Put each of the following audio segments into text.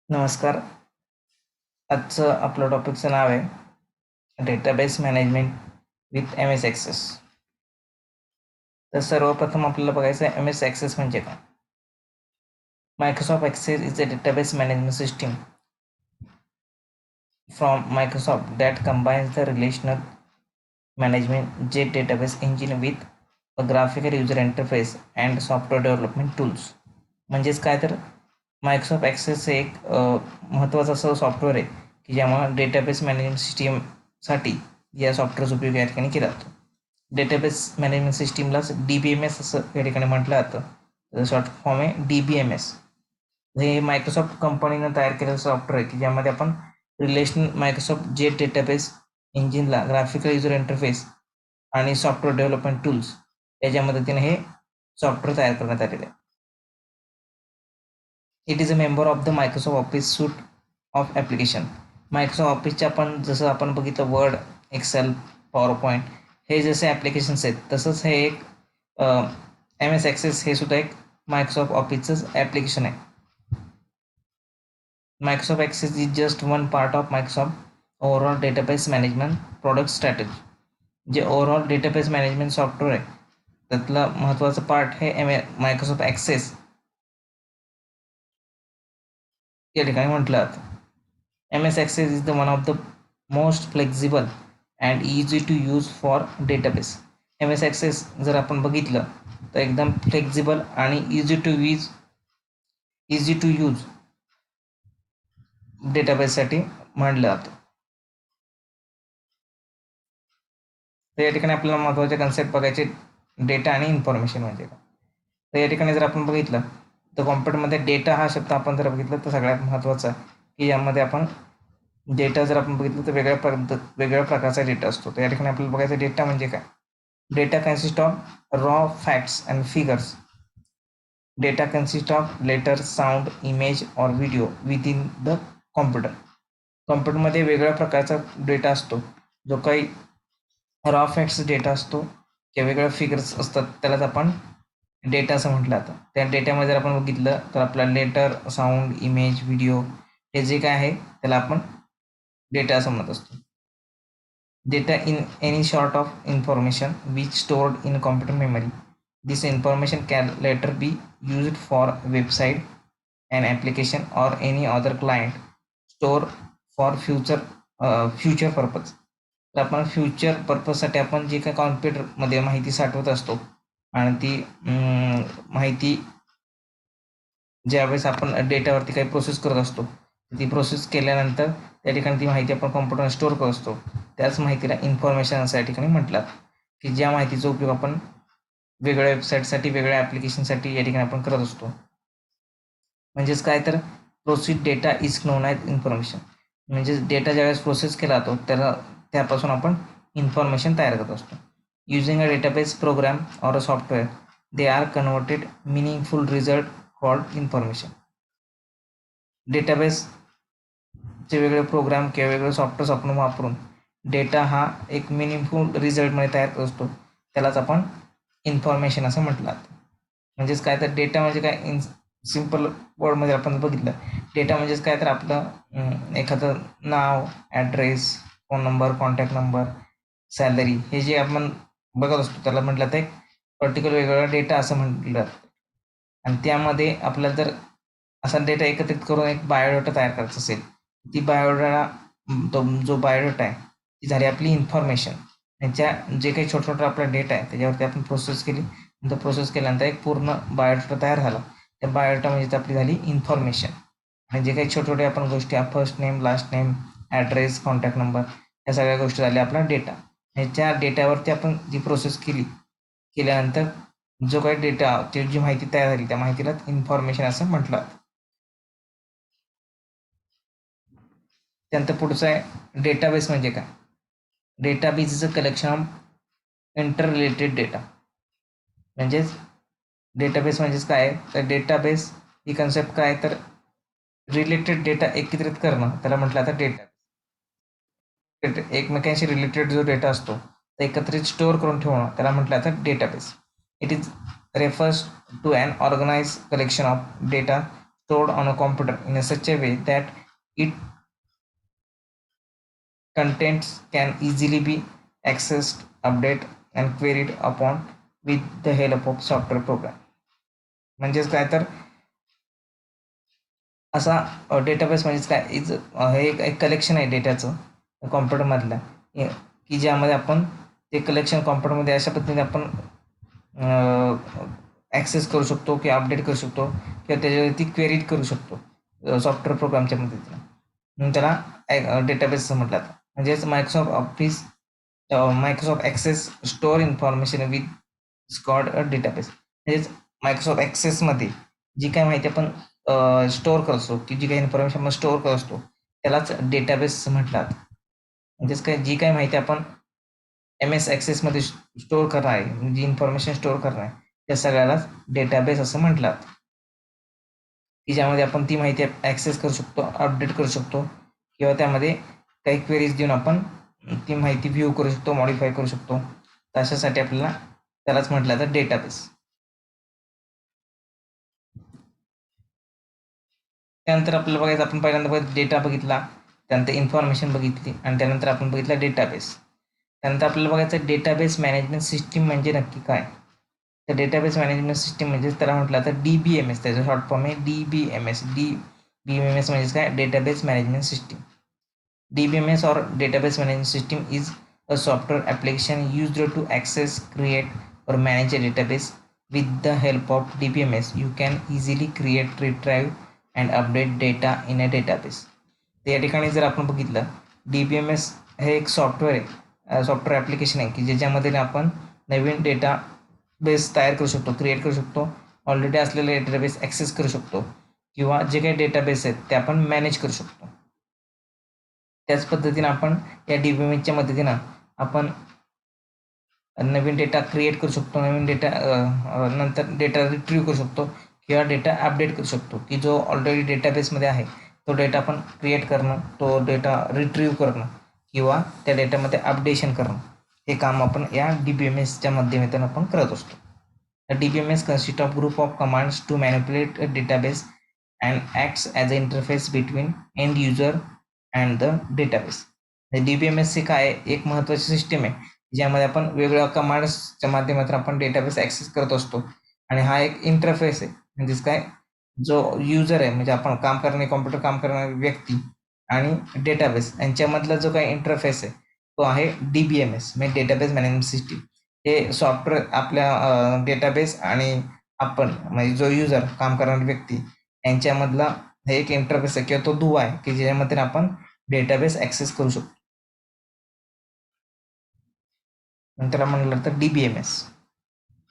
नमस्कार. आजचं आपलं टॉपिकचं नाव आहे database management with M S Access. तर सर्वप्रथम आपल्याला बघायचं आहे एम एस ॲक्सेस म्हणजे काय. Microsoft Access is a database management system from Microsoft that combines the relational management Jet database engine with a graphical user interface and software development tools. म्हणजेच काय तर मायक्रोसॉफ्ट ॲक्सेस हे एक महत्त्वाचं असं software आहे की ज्यामुळे डेटाबेस मॅनेजमेंट सिस्टीमसाठी या सॉफ्टवेअरचा उपयोग या ठिकाणी केला जातो. डेटाबेस मॅनेजमेंट सिस्टीमलाच DBMS असं या ठिकाणी म्हटलं जातं. त्याचं शॉर्ट फॉर्म आहे DBMS. हे मायक्रोसॉफ्ट कंपनीनं तयार केलेलं सॉफ्टवेअर आहे की ज्यामध्ये आपण रिलेशनल मायक्रोसॉफ्ट जे डेटाबेस इंजिनला ग्राफिकल युजर इंटरफेस आणि सॉफ्टवेअर डेव्हलपमेंट टूल्स याच्या मदतीने हे सॉफ्टवेअर तयार करण्यात आलेले आहे. It is a member of the Microsoft office suit of application. Microsoft ऑफिसचे आपण जसं आपण बघितलं वर्ड, एक्सेल, पॉवर पॉईंट हे जसे ॲप्लिकेशन्स आहेत तसंच हे एक एम एस ॲक्सेस हे सुद्धा एक मायक्रोसॉफ्ट ऑफिसचंच ॲप्लिकेशन आहे. Microsoft Access is just one part of Microsoft overall database management product strategy. जे ओव्हरऑल डेटाबेस मॅनेजमेंट सॉफ्टवेअर आहे त्यातला महत्त्वाचा पार्ट हे मायक्रोसॉफ्ट ॲक्सेस या ठिकाणी म्हटलं जातं. M S Access is the one of the most flexible and easy to use for database. M S Access जर आपण बघितलं तर एकदम फ्लेक्झिबल आणि इझी टू यूज डेटाबेससाठी म्हटलं जातं. तर या ठिकाणी आपल्याला महत्त्वाचे कन्सेप्ट बघायचे डेटा आणि इन्फॉर्मेशन म्हणजे काय. तर या ठिकाणी जर आपण बघितलं तर कॉम्प्युटरमध्ये डेटा हा शब्द आपण जर बघितलं तर सगळ्यात महत्त्वाचा आहे की यामध्ये आपण डेटा जर आपण बघितलं तर वेगळ्या प्रकारचा डेटा असतो. तर या ठिकाणी आपल्याला बघायचं डेटा म्हणजे काय. Data consist of raw facts and figures. Data consist of letter, sound, image और व्हिडिओ विदिन द कॉम्प्युटर. कॉम्प्युटरमध्ये वेगळ्या प्रकारचा डेटा असतो जो काही रॉ फॅक्ट्स डेटा असतो किंवा वेगवेगळ्या फिगर्स असतात त्यालाच आपण डेटा असं म्हटलं जातं. त्या डेटामध्ये जर आपण बघितलं तर आपला लेटर, साऊंड, इमेज, व्हिडिओ हे जे काय आहे त्याला आपण डेटा असं म्हणत असतो. Data in any sort of information which stored in computer memory. This information can later be used for website, an application or any other client store for future purpose. तर आपण फ्युचर पर्पजसाठी आपण जे काही कॉम्प्युटरमध्ये माहिती साठवत असतो आणि ती माहिती ज्यावेळेस आपण डेटावरती काही प्रोसेस करत असतो ती प्रोसेस केल्यानंतर त्या ठिकाणी ती माहिती आपण कॉम्प्युटरवर स्टोअर करत असतो. त्याच माहितीला इन्फॉर्मेशन असं या ठिकाणी म्हटलं की ज्या माहितीचा उपयोग आपण वेगळ्या वेबसाईटसाठी वेगळ्या ॲप्लिकेशनसाठी या ठिकाणी आपण करत असतो. म्हणजेच काय तर process data is known as information. म्हणजेच डेटा ज्यावेळेस प्रोसेस केला जातो त्यापासून आपण इन्फॉर्मेशन तयार करत असतो. Using a database program or a software they are converted meaningful result called information. डेटाबेसचे वेगळे प्रोग्राम किंवा वेगळे सॉफ्टवेअर्स आपण वापरून डेटा हा एक मिनिंगफुल रिझल्टमध्ये तयार करत असतो त्यालाच आपण इन्फॉर्मेशन असं म्हटलं जातं. म्हणजेच काय तर डेटा म्हणजे काय सिम्पल वर्डमध्ये आपण बघितलं डेटा म्हणजेच काय तर आपलं एखादं नाव, address, phone number, contact number, salary हे जे आपण बघत असतो त्याला म्हटलं तर एक पर्टिक्युलर वेगवेगळा डेटा असं म्हटलं जातं. आणि त्यामध्ये आपल्याला जर असा डेटा एकत्रित करून एक बायोडाटा तयार करायचा असेल ती तो जो बायोडाटा आहे ती झाली आपली इन्फॉर्मेशन. त्यांच्या जे काही छोटा छोटा आपला डेटा आहे त्याच्यावरती आपण प्रोसेस केली. नंतर प्रोसेस केल्यानंतर एक पूर्ण बायोडाटा तयार झाला. त्या बायोडाटा म्हणजे आपली झाली इन्फॉर्मेशन. आणि जे काही छोटे छोटे आपण गोष्टी first name, last name, address, contact number या सगळ्या गोष्टी झाल्या आपला डेटा. आणि त्या डेटावरती आपण जी प्रोसेस केल्यानंतर जो काही डेटा जी माहिती तयार झाली त्या माहितीला इन्फॉर्मेशन असं म्हटलं. त्यानंतर पुढचं आहे डेटाबेस म्हणजे काय. Database is a collection of inter related data. म्हणजेच डेटाबेस म्हणजेच काय आहे तर डेटाबेस ही कन्सेप्ट काय तर रिलेटेड डेटा एकत्रित करणं त्याला म्हटलं आता डेटा. एकमेकांशी रिलेटेड जो डेटा असतो तो एकत्रित स्टोअर करून ठेवणं त्याला म्हटलं जातं database. It is refers to an organise collection of data stored on a computer in a such a way that its contents can easily be accessed, updated, and queried upon with the help of software program. म्हणजेच काय तर असा database म्हणजेच काय हे एक collection आहे डेटाचं कॉम्प्युटरमधलं की ज्यामध्ये आपण ते कलेक्शन कॉम्प्युटरमध्ये अशा पद्धतीने आपण ॲक्सेस करू शकतो किंवा अपडेट करू शकतो किंवा त्याच्यावरती क्वेरी करू शकतो सॉफ्टवेअर प्रोग्रामच्या मदतीनं, म्हणून त्याला डेटाबेस असं म्हटलं जातं. म्हणजेच Microsoft access store information with squad database. म्हणजेच मायक्रोसॉफ्ट ॲक्सेसमध्ये जी काही माहिती आपण स्टोअर करत असतो की जी काही इन्फॉर्मेशन आपण स्टोअर करत असतो त्यालाच डेटाबेस म्हटतात. म्हणजेच काय जी काही माहिती आपण MS ॲक्सेसमध्ये स्टोअर करणार आहे, जी इन्फॉर्मेशन स्टोअर करणार आहे त्या सगळ्यालाच डेटाबेस असं म्हटलं जातं, की ज्यामध्ये आपण ती माहिती ॲक्सेस करू शकतो, अपडेट करू शकतो किंवा त्यामध्ये काही क्वेरीज देऊन आपण ती माहिती व्ह्यू करू शकतो, मॉडिफाय करू शकतो. तर अशासाठी आपल्याला त्यालाच म्हटलं जातं डेटाबेस. त्यानंतर आपल्याला बघायचं, आपण पहिल्यांदा डेटा बघितला, त्यानंतर इन्फॉर्मेशन बघितली आणि त्यानंतर आपण बघितलं डेटाबेस. त्यानंतर आपल्याला बघायचं डेटाबेस मॅनेजमेंट सिस्टीम म्हणजे नक्की काय. तर डेटाबेस मॅनेजमेंट सिस्टीम म्हणजे त्याला म्हटलं तर DBMS, त्याचं शॉर्ट फॉर्म आहे DBMS. DBMS म्हणजे काय, database management system. DBMS or database management system is a software application used to access, create or manage a database. With the help of DBMS, you can easily create, retrieve and update data in a database. तर या ठिकाणी जर आपण बघितलं, DBMS हे एक software आहे, software application आहे की ज्याच्यामध्ये आपण नवीन डेटा बेस तयार करू शकतो, क्रिएट करू शकतो, ऑलरेडी असलेले डेटाबेस ॲक्सेस करू शकतो किंवा जे काही डेटाबेस आहेत ते आपण मॅनेज करू शकतो. त्याच पद्धतीनं आपण या DBMSच्या मदतीनं आपण नवीन डेटा क्रिएट करू शकतो, नवीन डेटा नंतर डेटा रिट्रीव्ह करू शकतो किंवा डेटा अपडेट करू शकतो, की जो ऑलरेडी डेटाबेसमध्ये आहे तो डेटा आपण क्रिएट करणं, तो डेटा रिट्रीव्ह करणं किंवा त्या डेटामध्ये अपडेशन करणं, हे काम आपण या DBMSच्या माध्यमातून आपण करत असतो. DBMS consists of group of commands to manipulate a database and acts as an interface between end user and the database. DBMS हे काय, एक महत्त्वाची सिस्टीम आहे ज्यामध्ये आपण वेगवेगळ्या कमांड्सच्या माध्यमातून आपण डेटाबेस ॲक्सेस करत असतो आणि हा एक इंटरफेस आहे. म्हणजेच काय, जो युजर आहे म्हणजे आपण काम करणारे, कॉम्प्युटर काम करणारी व्यक्ती आणि डेटाबेस यांच्यामधला जो काही इंटरफेस आहे तो आहे DBMS म्हणजे डेटाबेस मॅनेजमेंट सिस्टीम. हे सॉफ्टवेअर आपल्या डेटाबेस आणि आपण म्हणजे जो युजर काम करणारी व्यक्ती यांच्यामधला हे एक इंटरफेस आहे किंवा तो दुवा आहे की ज्याच्यामध्ये आपण डेटाबेस ॲक्सेस करू शकतो. नंतर म्हणलं तर DBMS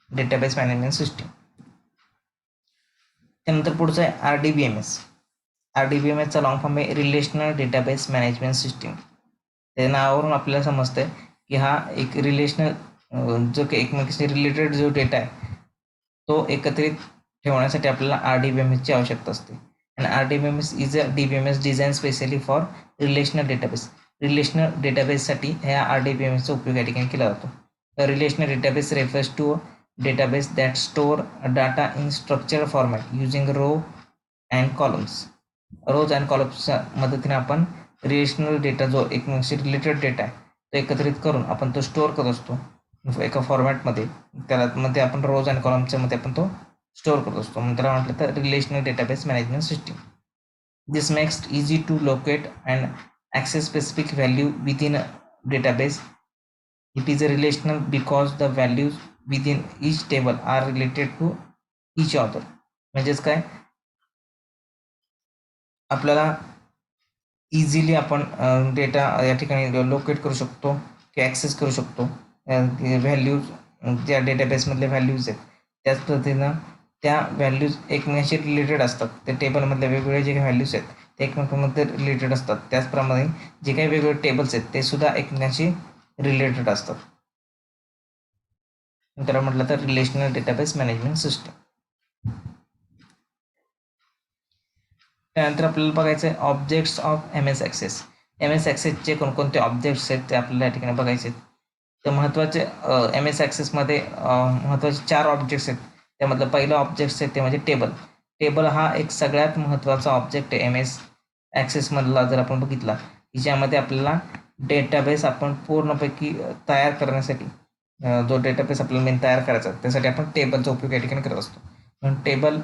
डेटाबेस मॅनेजमेंट सिस्टीम. त्यानंतर पुढचं आहे RDBMS. RDBMSचा लॉंग फॉर्म आहे रिलेशनल डेटाबेस मॅनेजमेंट सिस्टीम. त्या नावावरून आपल्याला समजतंय की हा एक रिलेशनल जो काही एकमेकांशी रिलेटेड जो डेटा आहे तो एकत्रित ठेवण्यासाठी आपल्याला RDBMSची आवश्यकता असते. आणि RDBMS is a DBMS design specially for relational database. Relational डेटाबेससाठी ह्या RDBMSचा उपयोग या ठिकाणी केला जातो. Relational database refers to database that store data in structured format using row and columns. Rows and कॉलम्सच्या मदतीने आपण रिलेशनल डेटा जो एकमेकांशी रिलेटेड डेटा आहे तो एकत्रित करून आपण तो स्टोअर करत असतो एका फॉर्मॅटमध्ये. त्याला मध्ये आपण रोज अँड कॉलम्सच्या मध्ये आपण तो स्टोअर करत असतो, म्हणून त्याला म्हटलं तर relational database management system. This makes easy to locate and access specific value within database. It is a relational because the values within each table are related to each other. म्हणजेच काय, आपल्याला easily आपण data या ठिकाणी locate करू शकतो की access करू शकतो. व्हॅल्यूज ज्या डेटाबेसमधले व्हॅल्यूज आहेत त्याच पद्धतीनं त्या व्हॅल्यूज एकमेकांशी रिलेटेड असतात. त्या टेबलमधले वेगवेगळे जे काही व्हॅल्यूज आहेत ते एकमेकांमध्ये रिलेटेड असतात. त्याचप्रमाणे जे काही वेगवेगळे टेबल्स आहेत ते सुद्धा एकमेकांशी रिलेटेड असतात. त्याला म्हटलं तर रिलेशनल डेटाबेस मॅनेजमेंट सिस्टीम. त्यानंतर आपल्याला बघायचं आहे objects of MS access. MS ॲक्सेसचे कोणकोणते ऑब्जेक्ट्स आहेत ते आपल्याला या ठिकाणी बघायचे आहेत. तर महत्त्वाचे MS ॲक्सेसमध्ये महत्त्वाचे 4 ऑब्जेक्ट्स आहेत. त्यामधलं पहिलं ऑब्जेक्ट्स आहेत ते म्हणजे टेबल. टेबल हा एक सगळ्यात महत्त्वाचा ऑब्जेक्ट आहे MS ॲक्सेसमधला. जर आपण बघितला की ज्यामध्ये आपल्याला डेटाबेस आपण पूर्णपैकी तयार करण्यासाठी जो डेटाबेस आपल्याला मेन तयार करायचा त्यासाठी आपण टेबलचा उपयोग या ठिकाणी करत असतो. म्हणून table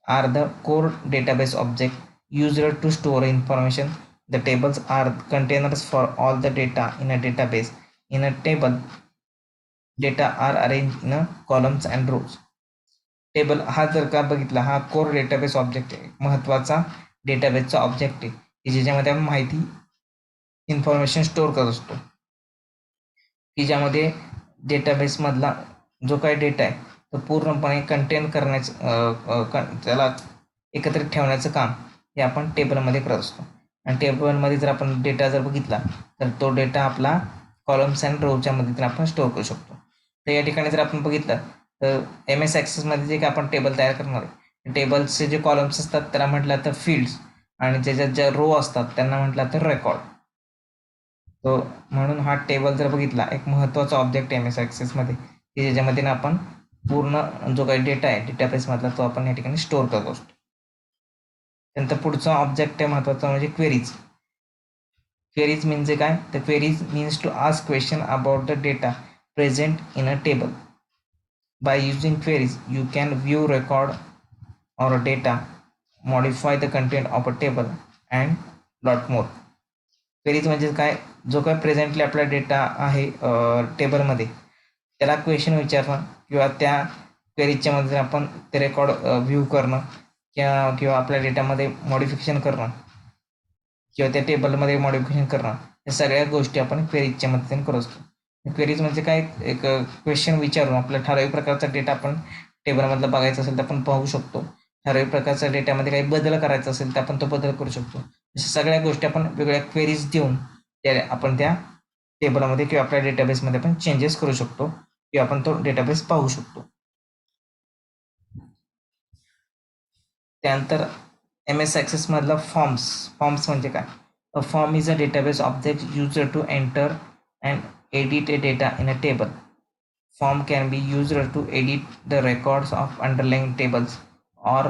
are the core database object used to store information. The tables are containers for all the data in a database. In a table, data are arranged in columns and rows. Table हा जर का बघितला हा core database object आहे, महत्त्वाचा डेटाबेसचा object आहे की ज्याच्यामध्ये आपण माहिती इन्फॉर्मेशन स्टोअर करत असतो, की ज्यामध्ये डेटाबेसमधला जो काही डेटा आहे तो पूर्णपणे कंटेन करण्याचं त्याला एकत्रित ठेवण्याचं काम हे आपण टेबलमध्ये करत असतो. आणि टेबलमध्ये जर आपण डेटा जर बघितला तर तो डेटा आपला कॉलम्स अँड रोच्या मदतीने आपण स्टोअर करू शकतो. तर या ठिकाणी जर आपण बघितलं तर MS ॲक्सेसमध्ये जे काही आपण टेबल तयार करणार आहे, टेबलचे जे कॉलम्स असतात त्याला म्हटलं तर फील्ड्स आणि त्याच्यात ज्या रो असतात त्यांना म्हटलं तर रेकॉर्ड. तो म्हणून हा टेबल जर बघितला एक महत्त्वाचा ऑब्जेक्ट MS ॲक्सेसमध्ये की ज्याच्यामध्ये आपण पूर्ण जो काही डेटा आहे डेटाबेसमधला तो आपण या ठिकाणी स्टोअर करत असतो. त्यानंतर पुढचा ऑब्जेक्ट आहे महत्त्वाचा म्हणजे क्वेरीज. क्वेरीज म्हणजे काय? तर queries means to ask question about the data present in a table. By using queries, you can view record or data, modify the content of a table and lot more. Queries म्हणजे काय? जो काय presently आपला data आहे टेबलमध्ये त्याला question विचारणं किंवा त्या क्वेरीजच्या मध्ये आपण ते रेकॉर्ड व्ह्यू करणं किंवा आपल्या डेटामध्ये मॉडिफिकेशन करणं किंवा त्या टेबलमध्ये मॉडिफिकेशन करणं या सगळ्या गोष्टी आपण क्वेरीजच्या मदतीने करत असतो. क्वेरीज म्हणजे काय? एक क्वेश्चन विचारून आपल्या ठराविक प्रकारचा डेटा आपण टेबलमधला बघायचा असेल तर आपण पाहू शकतो. ठराविक प्रकारच्या डेटामध्ये काही बदल करायचा असेल तर आपण तो बदल करू शकतो. अशा सगळ्या गोष्टी आपण वेगवेगळ्या क्वेरीज देऊन आपण त्या टेबलमध्ये किंवा आपल्या डेटाबेसमध्ये आपण चेंजेस करू शकतो किंवा आपण तो डेटाबेस पाहू शकतो. त्यानंतर MS ॲक्सेसमधला फॉर्म्स म्हणजे काय? A form is a database object used to enter and edit a data in a table. Form can be used to edit the records of underlying tables or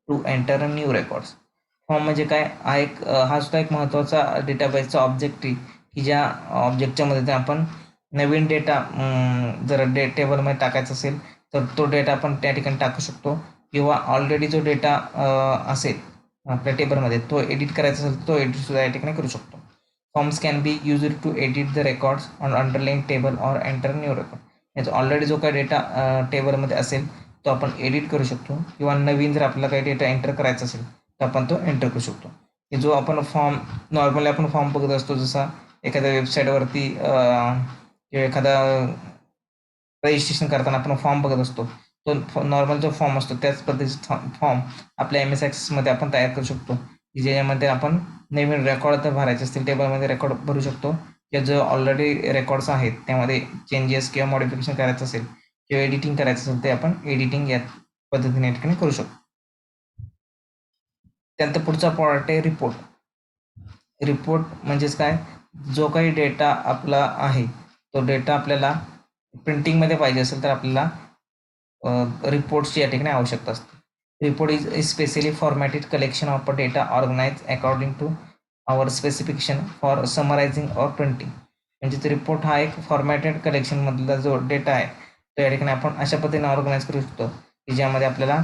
to enter a new records. Form म्हणजे काय? हा सुद्धा एक महत्त्वाचा डेटाबेसचा object आहे की ज्या ऑब्जेक्टच्या मदतीने आपण नवीन डेटा जर टेबलमध्ये टाकायचा असेल तर तो डेटा आपण त्या ठिकाणी टाकू शकतो किंवा ऑलरेडी जो डेटा असेल आपल्या टेबलमध्ये तो एडिट करायचा असेल तो एडिट सुद्धा या ठिकाणी करू शकतो. Forms can be used to edit the records on underline table or enter new record. याचा ऑलरेडी जो काही डेटा टेबलमध्ये असेल तो आपण एडिट करू शकतो किंवा नवीन जर आपल्याला काही डेटा एंटर करायचा असेल तर आपण तो एंटर करू शकतो. की जो आपण फॉर्म नॉर्मली आपण फॉर्म बघत असतो जसा एखाद्या वेबसाईटवरती किंवा एखादा रजिस्ट्रेशन करताना आपण फॉर्म बघत असतो तो नॉर्मल जो फॉर्म असतो त्याच पद्धतीचा फॉर्म आपल्या MS ॲक्सेसमध्ये आपण तयार करू शकतो की ज्याच्यामध्ये आपण नवीन रेकॉर्ड तर भरायचे असतील टेबलमध्ये रेकॉर्ड भरू शकतो किंवा जो ऑलरेडी रेकॉर्ड्स आहेत त्यामध्ये चेंजेस किंवा मॉडिफिकेशन करायचं असेल किंवा एडिटिंग करायचं असेल ते आपण एडिटिंग या पद्धतीने या ठिकाणी करू शकतो. त्यानंतर पुढचा पार्ट आहे रिपोर्ट. रिपोर्ट म्हणजेच काय? जो काही डेटा आपला आहे तो डेटा आपल्याला प्रिंटिंगमध्ये पाहिजे असेल तर आपल्याला रिपोर्ट्सची या ठिकाणी आवश्यकता असते. Report is specially formatted collection of data organise according to our specification for summarising और प्रिंटिंग. म्हणजे रिपोर्ट हा एक फॉर्मॅटेड कलेक्शनमधला जो डेटा आहे तो या ठिकाणी आपण अशा पद्धतीने ऑर्गनाईज करू शकतो की ज्यामध्ये आपल्याला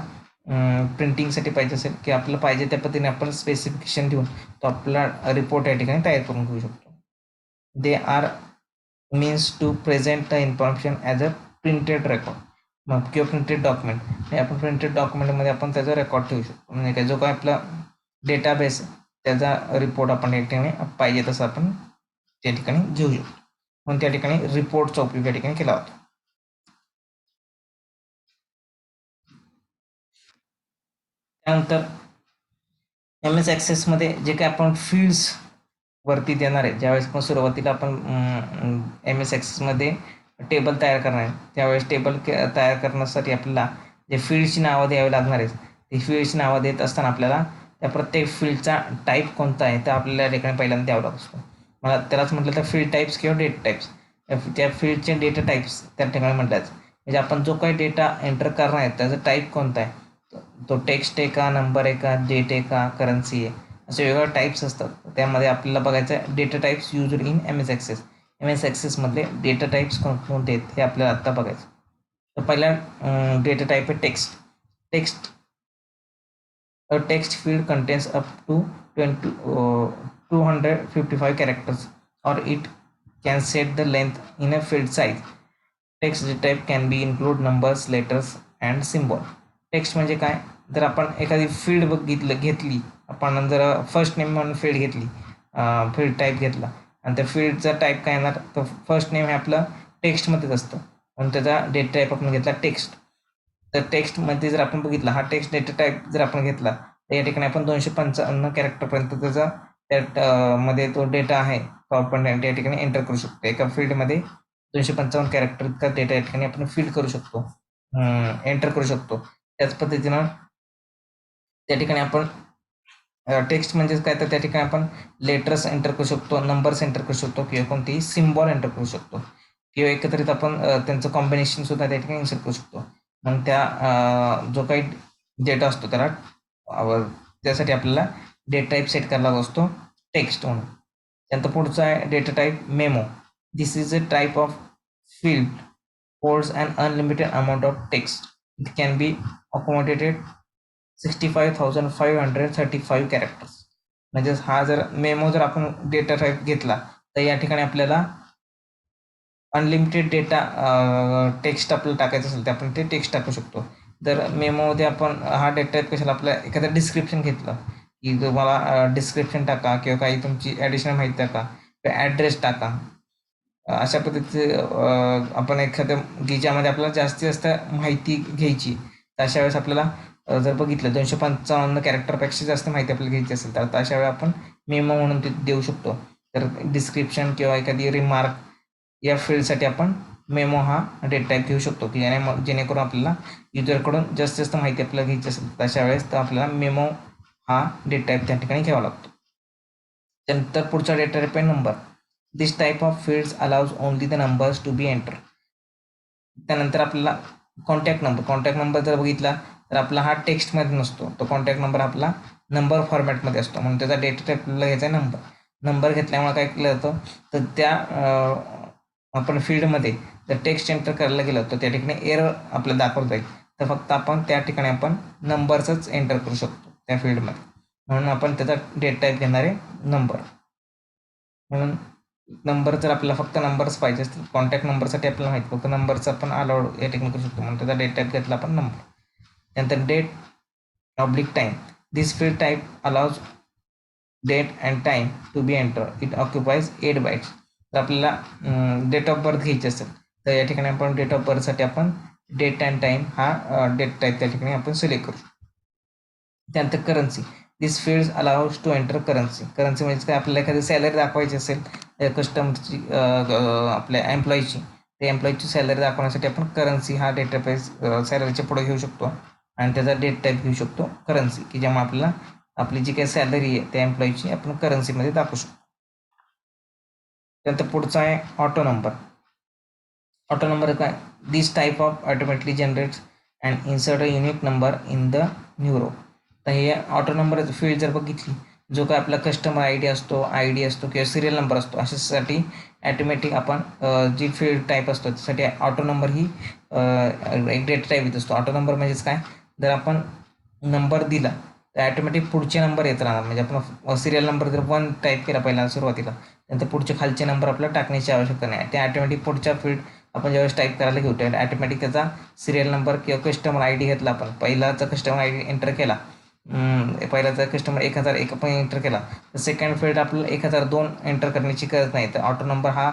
प्रिंटिंगसाठी पाहिजे असेल की आपल्याला पाहिजे त्या पद्धतीने आपण स्पेसिफिकेशन देऊन तो आपला रिपोर्ट या ठिकाणी तयार करून घेऊ शकतो. They are means to present the information as a printed record मग किंवा प्रिंटेड डॉक्युमेंट. हे आपण प्रिंटेड डॉक्युमेंटमध्ये आपण त्याचा रेकॉर्ड ठेवू शकतो. म्हणजे काय जो काय आपला डेटाबेस त्याचा रिपोर्ट आपण या ठिकाणी पाहिजे तसं आपण त्या ठिकाणी घेऊ शकतो. म्हणून त्या ठिकाणी रिपोर्टचा उपयोग या ठिकाणी केला होता. त्यानंतर MS ॲक्सेसमध्ये जे काही आपण फील्ड्स वरती देणार आहे ज्यावेळेस आपण सुरुवातीला आपण MS ॲक्सेसमध्ये टेबल तयार करणार आहे त्यावेळेस टेबल तयार करण्यासाठी आपल्याला जे फील्डची नावं द्यावी लागणार आहेत ती फील्डची नावं देत असताना आपल्याला त्या प्रत्येक फील्डचा टाईप कोणता आहे तर आपल्याला या ठिकाणी पहिल्यांदा द्यावं लागत असतो. मला त्यालाच म्हटलं तर फील्ड टाईप्स किंवा डेटा टाईप्स. त्या फील्डचे डेटा टाईप्स त्या ठिकाणी म्हटलं म्हणजे आपण जो काही डेटा एंटर करणार आहे त्याचा टाईप कोणता आहे तो टेक्स्ट आहे का, नंबर आहे का, डेट आहे का, करन्सी आहे, असे वेगवेगळे टाईप्स असतात. त्यामध्ये आपल्याला बघायचं आहे data types used in MS Access. MS Accessमधले डेटा टाईप्स कोणते आहेत हे आपल्याला आत्ता बघायचं. तर पहिला डेटा टाईप आहे text. Text A text field contains up to 255 characters, or it can set the length in a field size. Text type can be include numbers, letters and symbol. Text म्हणजे काय, जर आपण एखादी field घेतली, आपण जर first name म्हणून field घेतली, फील्ड टाईप घेतला आणि त्या फील्डचा टाईप काय येणार, तर फर्स्ट नेम हे आपलं टेक्स्टमध्येच असतं म्हणून त्याचा डेटा टाईप आपण घेतला टेक्स्ट. तर टेक्स्टमध्ये जर आपण बघितला, हा टेक्स्ट डेटा टाईप जर आपण घेतला तर या ठिकाणी आपण 255 कॅरेक्टरपर्यंत त्याचा त्यात मध्ये तो डेटा आहे तो आपण या ठिकाणी एंटर करू शकतो. एका फील्डमध्ये 255 कॅरेक्टर इतका डेटा या ठिकाणी आपण फिल करू शकतो, एंटर करू शकतो. त्याच पद्धतीनं त्या ठिकाणी आपण टेक्स्ट म्हणजेच काय, तर त्या ठिकाणी आपण लेटर्स एंटर करू शकतो, नंबर्स एंटर करू शकतो किंवा कोणतेही सिम्बॉल एंटर करू शकतो किंवा एकत्रित आपण त्यांचं कॉम्बिनेशन सुद्धा त्या ठिकाणी इन्सर्ट करू शकतो. मग त्या जो काही डेटा असतो त्याला त्यासाठी आपल्याला डेटा टाईप सेट करायला असतो टेक्स्ट म्हणून. त्यानंतर पुढचा आहे data type memo. This is a type of field holds an unlimited amount of text. It can be accommodated 65,535 characters. म्हणजे हा जर मेमो जर आपण डेटा टाईप घेतला तर या ठिकाणी आपल्याला अनलिमिटेड डेटा टेक्स्ट आपल्याला टाकायचं असेल तर आपण ते टेक्स्ट टाकू शकतो. जर मेमोमध्ये आपण हा डेटा टाईप कशाला, आपल्या एखादं डिस्क्रिप्शन घेतलं की तुम्हाला डिस्क्रिप्शन टाका किंवा काही तुमची ॲडिशनल माहिती टाका किंवा ॲड्रेस टाका, अशा पद्धतीचे आपण एखाद्या ज्यामध्ये आपल्याला जास्तीत जास्त माहिती घ्यायची, तर अशा वेळेस आपल्याला जर बघितलं 255 कॅरेक्टरपेक्षा जास्त माहिती आपल्याला घ्यायची असेल तर अशा वेळी आपण मेमो म्हणून ते देऊ शकतो. तर डिस्क्रिप्शन किंवा एखादी रिमार्क या फील्डसाठी आपण मेमो हा डेटा टाईप घेऊ शकतो की जेणेकरून आपल्याला युजरकडून जास्तीत जास्त माहिती आपल्याला घ्यायची असेल तर अशा वेळेस तर आपल्याला मेमो हा डेटा टाईप त्या ठिकाणी घ्यावा लागतो. त्यानंतर पुढचा डेटा टाईप आहे number. This type of fields allows only the numbers to be enter. त्यानंतर आपल्याला कॉन्टॅक्ट नंबर जर बघितला तर आपला हा टेक्स्टमध्ये नसतो, तो कॉन्टॅक्ट नंबर आपला नंबर फॉर्मॅटमध्ये असतो म्हणून त्याचा डेटा टाईप आपल्याला घ्यायचा आहे नंबर घेतल्यामुळे काय केलं जातं, तर त्या आपण फील्डमध्ये जर टेक्स्ट एंटर करायला गेलो तर त्या ठिकाणी एरर आपल्याला दाखवत जाईल, तर फक्त आपण त्या ठिकाणी आपण नंबर्सच एंटर करू शकतो त्या फील्डमध्ये, म्हणून आपण त्याचा डेटा टाईप घेणार आहे नंबर. म्हणून नंबर जर आपल्याला फक्त नंबर्स पाहिजे असतील, कॉन्टॅक्ट नंबरसाठी आपल्याला माहिती फक्त नंबरचा आपण अलाउड या ठिकाणी करू शकतो म्हणून त्याचा डेट टाईप घेतला आपण नंबर. त्यानंतर date oblique time. This field type allows date and time to be enter. It occupies 8 bytes. तर आपल्याला डेट ऑफ बर्थ घ्यायची असेल तर या ठिकाणी आपण डेट ऑफ बर्थसाठी आपण डेट अँड टाईम हा डेट टाईप त्या ठिकाणी आपण सिलेक्ट करू. त्यानंतर currency. This fields allows to enter currency. Currency म्हणजे काय, आपल्याला एखादी सॅलरी दाखवायची असेल कस्टमरची, आपल्या एम्प्लॉईची, त्या एम्प्लॉईची सॅलरी दाखवण्यासाठी आपण करन्सी हा डेटा टाईप सॅलरीच्या पुढे घेऊ शकतो आणि त्याचा डेट टाईप घेऊ शकतो करन्सी, की ज्यामुळे आपल्याला आपली जी काही सॅलरी आहे त्या एम्प्लॉईची आपण करन्सीमध्ये दाखवू शकतो. त्यानंतर पुढचा आहे ऑटो नंबर. ऑटो नंबर काय, this type of automatically generates and insert a unique number in the new row. तर हे ऑटो नंबर फील्ड जर बघितली, जो काय आपला कस्टमर ID असतो किंवा सिरियल नंबर असतो, अशासाठी ॲटोमॅटिक आपण जी फील्ड टाईप असतो त्यासाठी ऑटो नंबर ही एक डेटा टाईप येत असतो. ऑटो नंबर म्हणजेच काय, जर आपण नंबर दिला तर ॲटोमॅटिक पुढचे नंबर येत राहणार. म्हणजे आपण सिरियल नंबर जर 1 टाईप केला पहिला सुरुवातीला, नंतर पुढचे खालचे नंबर आपल्याला टाकण्याची आवश्यकता नाही. ते ॲटोमॅटिक पुढच्या फील्ड आपण ज्यावेळेस टाईप करायला घेऊ त्यावेळेस ॲटोमॅटिक त्याचा सिरियल नंबर किंवा कस्टमर ID घेतला, आपण पहिलाचा कस्टमर ID एंटर केला, पहिल्याचा कस्टमर 1001 आपण एंटर केला तर सेकंड फील्ड आपल्याला 1002 एंटर करण्याची गरज नाही. तर ऑटो नंबर हा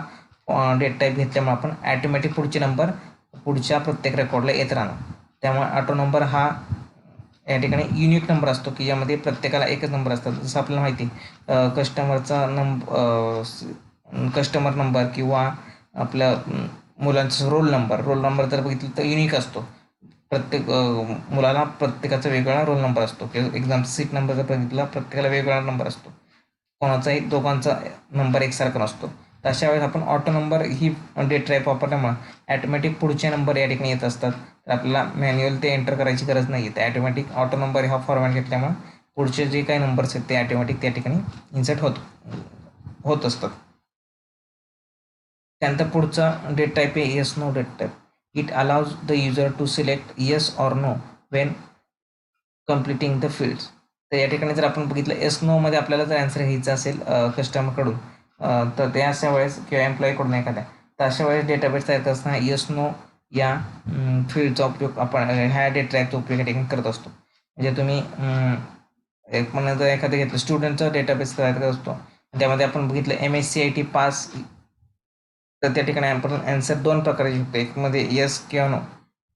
डेट टाईप घेतल्यामुळे आपण ॲटोमॅटिक पुढचे नंबर पुढच्या प्रत्येक रेकॉर्डला येत राहणार. त्यामुळे ऑटो नंबर हा या ठिकाणी युनिक नंबर असतो की ज्यामध्ये प्रत्येकाला एकच नंबर असतात. जसं आपल्याला माहिती कस्टमरचा कस्टमर नंबर किंवा आपल्या मुलांचा रोल नंबर जर बघितलं तर युनिक असतो. प्रत्येक मुलाला प्रत्येकाचा वेगवेगळा रोल नंबर असतो किंवा एक्झाम सीट नंबर जर बघितला प्रत्येकाला वेगवेगळा नंबर असतो, कोणाचाही दोघांचा नंबर एकसारखा नसतो. तर अशा वेळेस आपण ऑटो नंबर ही डेट टाईप वापरल्यामुळे ॲटोमॅटिक पुढचे नंबर या ठिकाणी येत असतात तर आपल्याला मॅन्युअल ते एंटर करायची गरज नाही आहे. ते ॲटोमॅटिक ऑटो नंबर हा फॉर्मॅट घेतल्यामुळे पुढचे जे काही नंबर्स आहेत ते ॲटोमॅटिक त्या ठिकाणी इन्सर्ट होत असतात. त्यानंतर पुढचा डेट टाईप आहे yes no date type. It allows the user to select yes or no when completing the fields. तर या ठिकाणी जर आपण बघितलं येस नोमध्ये आपल्याला जर आन्सर घ्यायचा असेल कस्टमरकडून तर ते अशा वेळेस किंवा एम्प्लॉईकडून एखाद्या, तर अशा वेळेस डेटाबेस तयार करताना येस नो या फील्डचा उपयोग आपण ह्या डेटा टाईपचा उपयोग या ठिकाणी करत असतो. म्हणजे तुम्ही एक म्हणा जर एखादं घेतलं स्टुडंटचा डेटाबेस तयार करत असतो, त्यामध्ये आपण बघितलं MSc IT पास, तर त्या ठिकाणी आपण आन्सर 2 प्रकारे शकतो. एक मध्ये येस किंवा नो.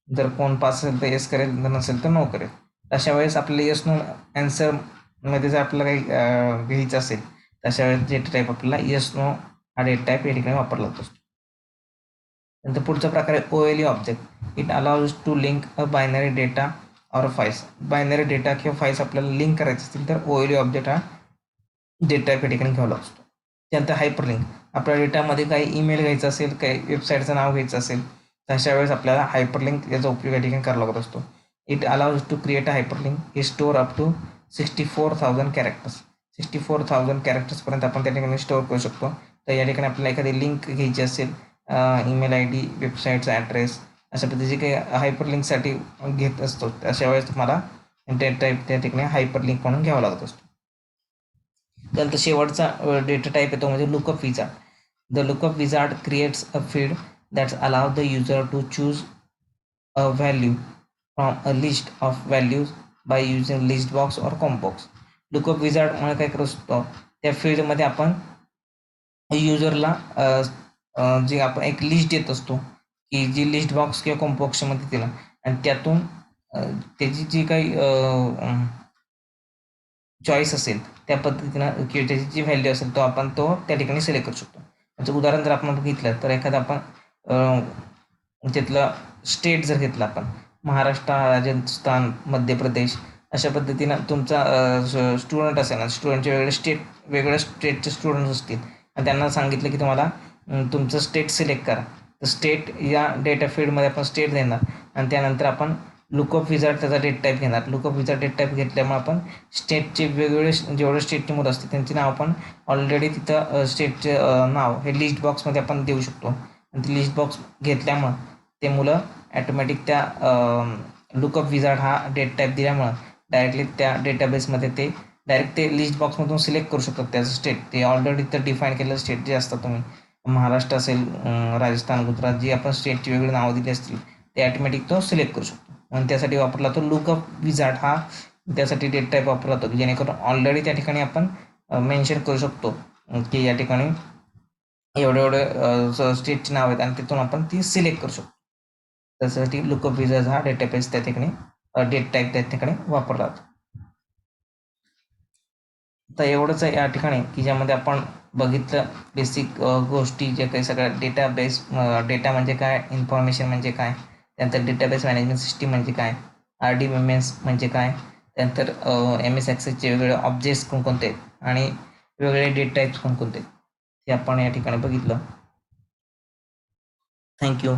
जर कोण पास असेल तर येस करेल, जर नसेल तर नो करेल. अशा वेळेस आपल्याला येस नो आन्सरमध्ये जर आपल्याला काही घ्यायचं असेल तर अशा वेळेस डेटा टाईप आपल्याला येस नो हा डेटा टाईप या ठिकाणी वापरला जातो. नंतर पुढचा प्रकार आहे OLE object. It allows to link a binary data or files. Binary data किंवा फाईल्स आपल्याला लिंक करायचे असतील तर OLE ऑब्जेक्ट हा डेटा टाईप या ठिकाणी घ्यावा असतो. त्यानंतर हायपरलिंक. आपल्या डेटामध्ये काही ईमेल घ्यायचं असेल, काही वेबसाईटचं नाव घ्यायचं असेल तर अशा वेळेस आपल्याला हायपरलिंक याचा उपयोग या ठिकाणी करावा लागत असतो. It allows to create a hyperlink. हे स्टोअर अप टू 64,000 कॅरेक्टर्स. 64,000 कॅरेक्टर्सपर्यंत आपण त्या ठिकाणी स्टोअर करू शकतो. तर या ठिकाणी आपल्याला एखादी लिंक घ्यायची असेल, ईमेल ID, वेबसाईटचा ॲड्रेस, अशा पद्धतीचे काही हायपरलिंकसाठी घेत असतो, अशा वेळेस तुम्हाला डेटा टाईप त्या ठिकाणी हायपरलिंक म्हणून घ्यावा लागत असतो. त्यानंतर शेवटचा डेटा टाईप येतो म्हणजे lookup wizard. The lookup wizard creates a field that's allow the user to choose a value from a list of values by using list box or combo box. Lookup विझार्डमुळे काय करू शकतो, त्या फील्डमध्ये आपण युजरला जे आपण एक लिस्ट देत असतो की जी लिस्ट बॉक्स किंवा कॉम्बॉक्समध्ये दिला आणि त्यातून त्याची जी काही चॉईस असेल त्या पद्धतीनं किंवा त्याची जी व्हॅल्यू असेल तो आपण त्या ठिकाणी सिलेक्ट करू शकतो. त्याचं उदाहरण जर आपण बघितलं तर एखादं आपण तिथलं स्टेट जर घेतलं आपण महाराष्ट्र, राजस्थान, मध्य प्रदेश, अशा पद्धतीनं तुमचा स्टुडंट असेल ना, स्टुडंटचे वेगळ्या स्टेटचे स्टुडंट्स असतील आणि त्यांना सांगितलं की तुम्हाला तुमचं स्टेट सिलेक्ट करा. तर स्टेट या डेटा फील्डमध्ये आपण स्टेट देणार आणि त्यानंतर आपण लुकअप विझार्ड त्याचा डेटा टाईप घेणार. लुकअप विझार्ड डेटा टाईप घेतल्यामुळे आपण स्टेटचे वेगवेगळे जेवढे स्टेटची मुलं असतील त्यांचे नाव आपण ऑलरेडी तिथं स्टेटचे नाव हे लिस्ट बॉक्समध्ये आपण देऊ शकतो आणि ते लिस्ट बॉक्स घेतल्यामुळं ते मुलं ॲटोमॅटिक त्या लुकअप विझार्ड हा डेटा टाईप दिल्यामुळं डायरेक्टली त्या डेटाबेसमध्ये ते डायरेक्ट ते लिस्ट बॉक्समधून सिलेक्ट करू शकतात त्याचं स्टेट. ते ऑलरेडी तर डिफाईन केलेलं स्टेट जे असतात, तुम्ही महाराष्ट्र असेल, राजस्थान, गुजरात, जी आपण स्टेटची वेगळी नावं दिली असतील ते ॲटोमॅटिक तो सिलेक्ट करू शकतो. आणि त्यासाठी वापरला तो लुकअप विझार्ड हा त्यासाठी डेटा टाईप वापरला जातो की जेणेकरून ऑलरेडी त्या ठिकाणी आपण मेन्शन करू शकतो की या ठिकाणी एवढे स्टेटची नाव आहेत आणि तिथून आपण ती सिलेक्ट करू शकतो. त्यासाठी लुकअप विझार्ड हा डेटाबेस त्या ठिकाणी डेटा टाईप त्या ठिकाणी वापरला जातो. तर एवढंच आहे या ठिकाणी की ज्यामध्ये आपण बघितलं बेसिक गोष्टी जे काही सगळ्या डेटाबेस, डेटा म्हणजे काय, इन्फॉर्मेशन म्हणजे काय, त्यानंतर डेटाबेस मॅनेजमेंट सिस्टीम म्हणजे काय, RDBMS म्हणजे काय, त्यानंतर MS Accessचे वेगवेगळे ऑब्जेक्ट्स कोणकोणते आहेत आणि वेगवेगळे डेटा टाईप्स कोणकोणते हे आपण या ठिकाणी बघितलं. थँक्यू.